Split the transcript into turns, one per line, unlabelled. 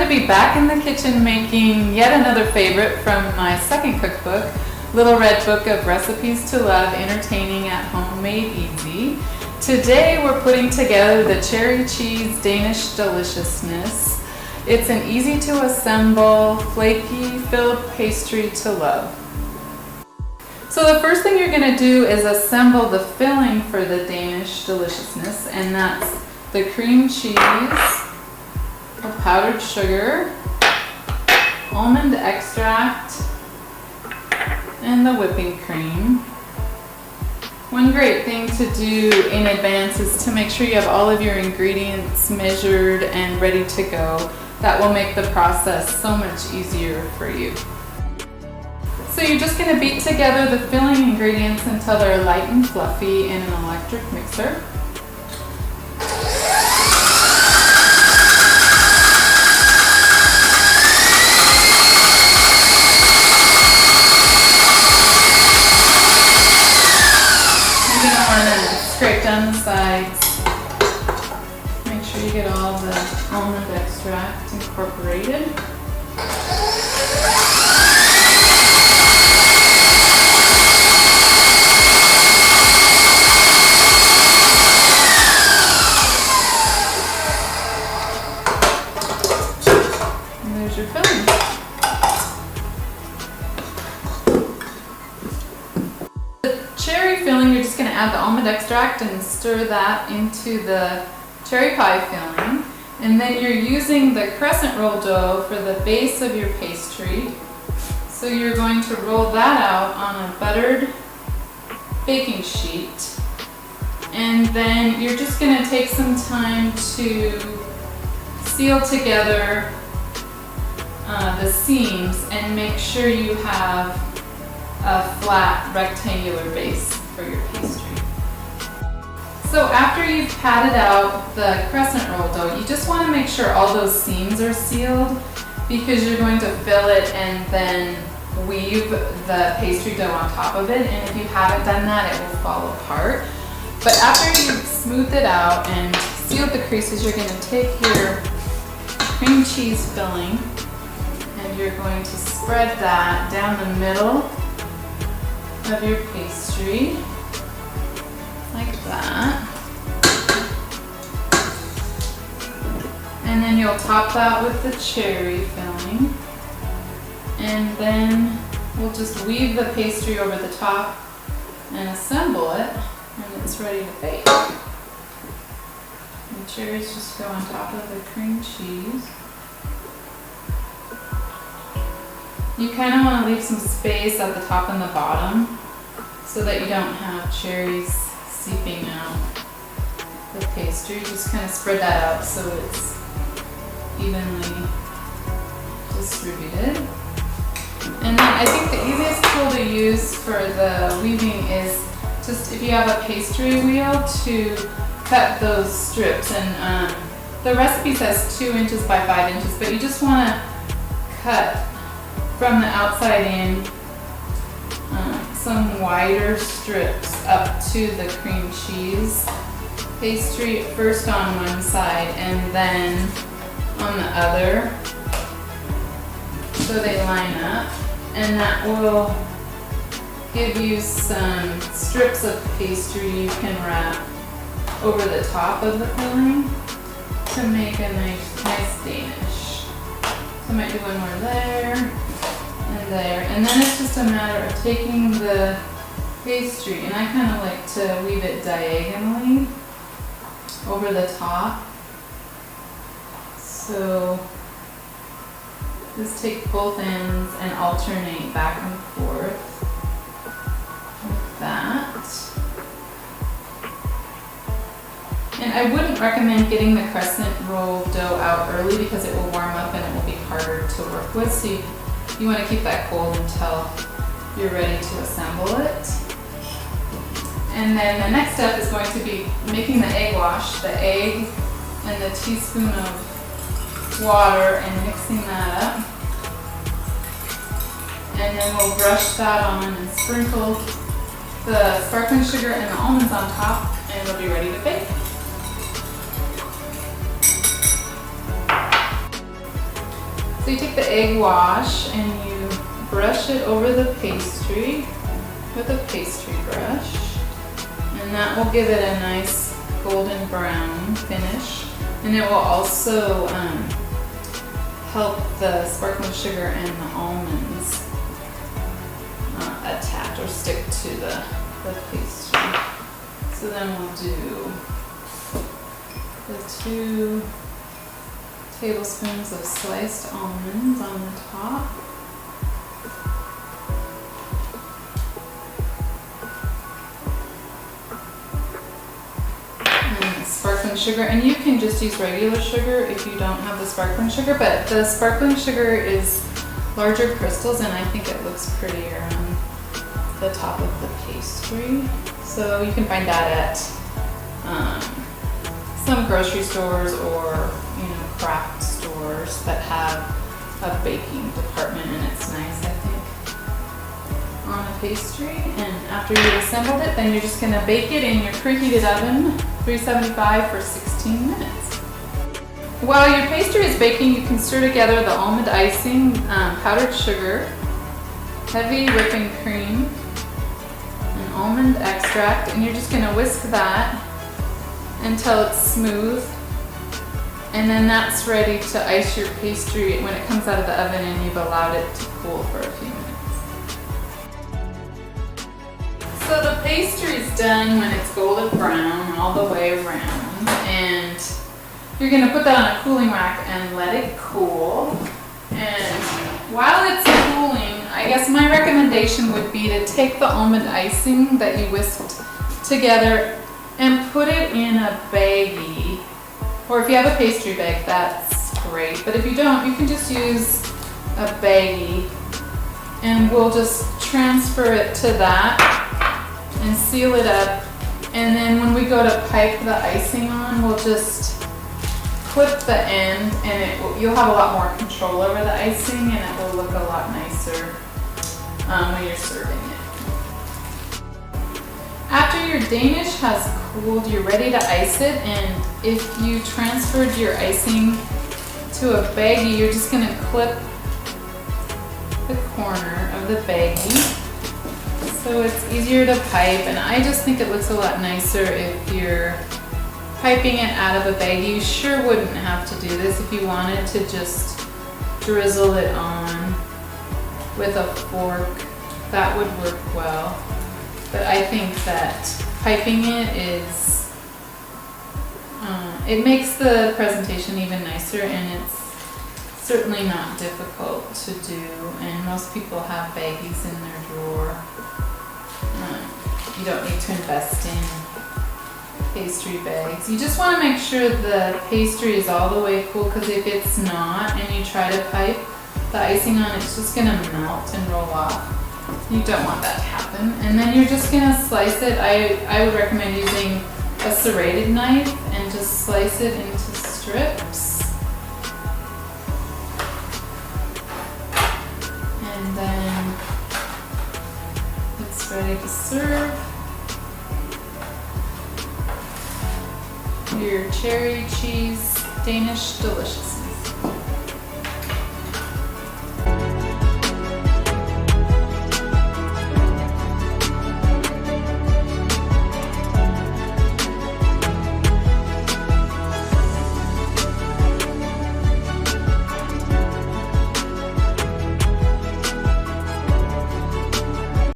to be back in the kitchen making yet another favorite from my second cookbook, Little Red Book of Recipes to Love, Entertaining at Home, Made Easy. Today we're putting together the cherry cheese Danish Deliciousness. It's an easy to assemble, flaky filled pastry to love. So the first thing you're going to do is assemble the filling for the Danish Deliciousness, and that's the cream cheese, the powdered sugar, almond extract, and the whipping cream. One great thing to do in advance is to make sure you have all of your ingredients measured and ready to go. That will make the process so much easier for you. So you're just going to beat together the filling ingredients until they're light and fluffy in an electric mixer. You're going to want to scrape down the sides. Make sure you get all the almond extract incorporated. Your filling. The cherry filling, you're just going to add the almond extract and stir that into the cherry pie filling. And then you're using the crescent roll dough for the base of your pastry. So you're going to roll that out on a buttered baking sheet. And then you're just going to take some time to seal together the seams and make sure you have a flat rectangular base for your pastry. So after you've patted out the crescent roll dough, you just want to make sure all those seams are sealed, because you're going to fill it and then weave the pastry dough on top of it, and if you haven't done that, it will fall apart. But after you've smoothed it out and sealed the creases, you're going to take your cream cheese filling and you're going to spread that down the middle of your pastry, like that. And then you'll top that with the cherry filling. And then we'll just weave the pastry over the top and assemble it, and it's ready to bake. The cherries just go on top of the cream cheese. You kind of want to leave some space at the top and the bottom so that you don't have cherries seeping out the pastry. Just kind of spread that out so it's evenly distributed. And then I think the easiest tool to use for the weaving is just, if you have a pastry wheel, to cut those strips. And the recipe says 2 inches by 5 inches, but you just want to cut from the outside in some wider strips up to the cream cheese pastry, first on one side and then on the other, so they line up, and that will give you some strips of pastry you can wrap over the top of the filling to make a nice Danish. So I might do one more there and there, and then it's just a matter of taking the pastry, and I kind of like to weave it diagonally over the top. So just take both ends and alternate back and forth like that. And I wouldn't recommend getting the crescent roll dough out early, because it will warm up and it will be harder to work with. So you want to keep that cold until you're ready to assemble it. And then the next step is going to be making the egg wash, the egg and the teaspoon of water, and mixing that up. And then we'll brush that on and sprinkle the sparkling sugar and the almonds on top, and it'll be ready to bake. So you take the egg wash and you brush it over the pastry with a pastry brush, and that will give it a nice golden brown finish, and it will also help the sparkling sugar and the almonds attach or stick to the pastry. So then we'll do the 2 tablespoons of sliced almonds on the top. And sparkling sugar, and you can just use regular sugar if you don't have the sparkling sugar, but the sparkling sugar is larger crystals and I think it looks prettier on the top of the pastry. So you can find that at some grocery stores or craft stores that have a baking department, and it's nice, I think, on a pastry. And after you've assembled it, then you're just going to bake it in your preheated oven, 375 for 16 minutes. While your pastry is baking, you can stir together the almond icing, powdered sugar, heavy whipping cream, and almond extract, and you're just going to whisk that until it's smooth, and then that's ready to ice your pastry when it comes out of the oven and you've allowed it to cool for a few minutes. So the pastry's done when it's golden brown all the way around, and you're going to put that on a cooling rack and let it cool. And while it's cooling, I guess my recommendation would be to take the almond icing that you whisked together and put it in a baggie. Or if you have a pastry bag, that's great. But if you don't, you can just use a baggie, and we'll just transfer it to that and seal it up. And then when we go to pipe the icing on, we'll just clip the end, and you'll have a lot more control over the icing, and it will look a lot nicer when you're serving it. After your Danish has cooled, you're ready to ice it, and if you transferred your icing to a baggie, you're just going to clip the corner of the baggie so it's easier to pipe, and I just think it looks a lot nicer if you're piping it out of a baggie. You sure wouldn't have to do this if you wanted to just drizzle it on with a fork. That would work well. But I think that piping it it makes the presentation even nicer, and it's certainly not difficult to do, and most people have baggies in their drawer. You don't need to invest in pastry bags. You just want to make sure the pastry is all the way cool, because if it's not and you try to pipe the icing on, it's just going to melt and roll off. You don't want that to happen. And then you're just going to slice it. I would recommend using a serrated knife and just slice it into strips. And then it's ready to serve. Your cherry cheese Danish deliciousness.